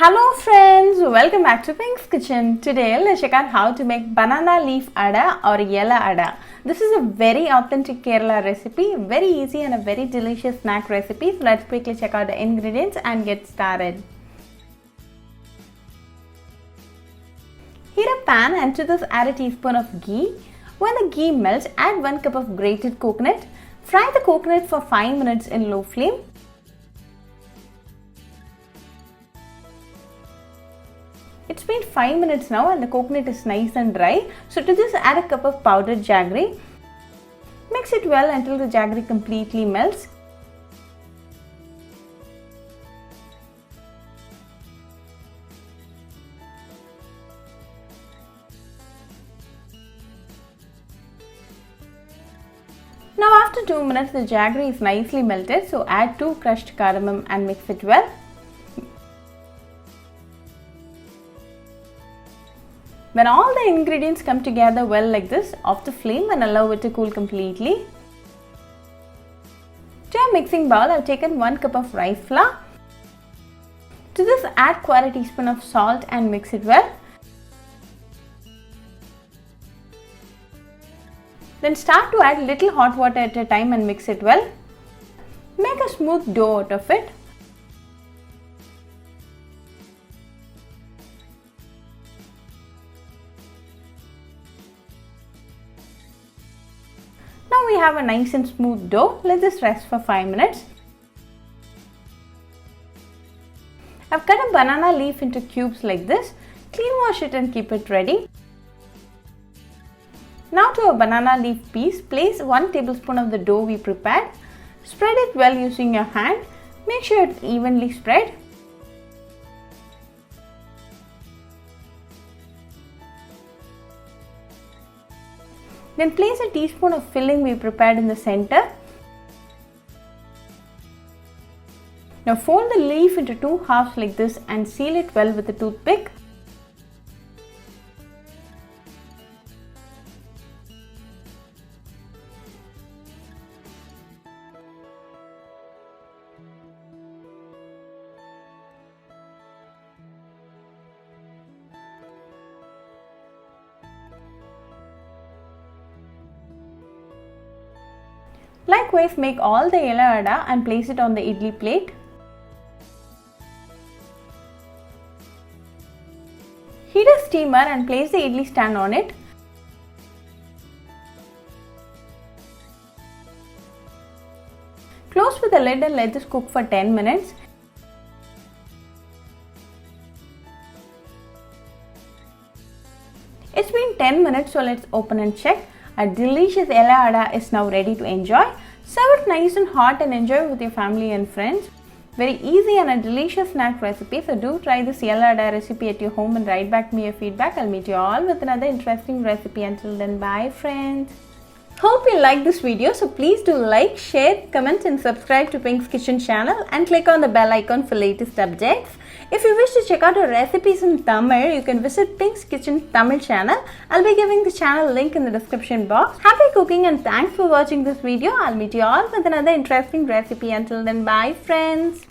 Hello friends, welcome back to Pink's Kitchen. Today let's check out how to make banana leaf ada or yella ada. This is a very authentic Kerala recipe, very easy and a very delicious snack recipe. So let's quickly check out the ingredients and get started. Heat a pan and to this add a teaspoon of ghee. When the ghee melts, add 1 cup of grated coconut. Fry the coconut for 5 minutes in low flame. It's been 5 minutes now and the coconut is nice and dry. So to this add a cup of powdered jaggery. Mix it well until the jaggery completely melts. Now after 2 minutes the jaggery is nicely melted, so add 2 crushed cardamom and mix it well. When all the ingredients come together well like this, off the flame and allow it to cool completely. To a mixing bowl, I have taken 1 cup of rice flour. To this add 1/4 teaspoon of salt and mix it well. Then start to add little hot water at a time and mix it well. Make a smooth dough out of it. Now we have a nice and smooth dough. Let this rest for 5 minutes. I've cut a banana leaf into cubes like this. Clean wash it and keep it ready. Now to a banana leaf piece, place 1 tablespoon of the dough we prepared. Spread it well using your hand. Make sure it's evenly spread. Then place a teaspoon of filling we prepared in the center. Now fold the leaf into 2 halves like this and seal it well with a toothpick. Likewise, make all the yella ada and place it on the idli plate. Heat a steamer and place the idli stand on it. Close with the lid and let this cook for 10 minutes. It's been 10 minutes, so let's open and check. A delicious yella ada is now ready to enjoy. Serve it nice and hot and enjoy with your family and friends. Very easy and a delicious snack recipe. So do try this yella ada recipe at your home and write back me your feedback. I'll meet you all with another interesting recipe. Until then, bye friends. Hope you liked this video. So please do like, share, comment and subscribe to Pink's Kitchen channel and click on the bell icon for latest updates. If you wish to check out our recipes in Tamil, you can visit Pink's Kitchen Tamil channel. I'll be giving the channel link in the description box. Happy cooking and thanks for watching this video. I'll meet you all with another interesting recipe. Until then, bye friends.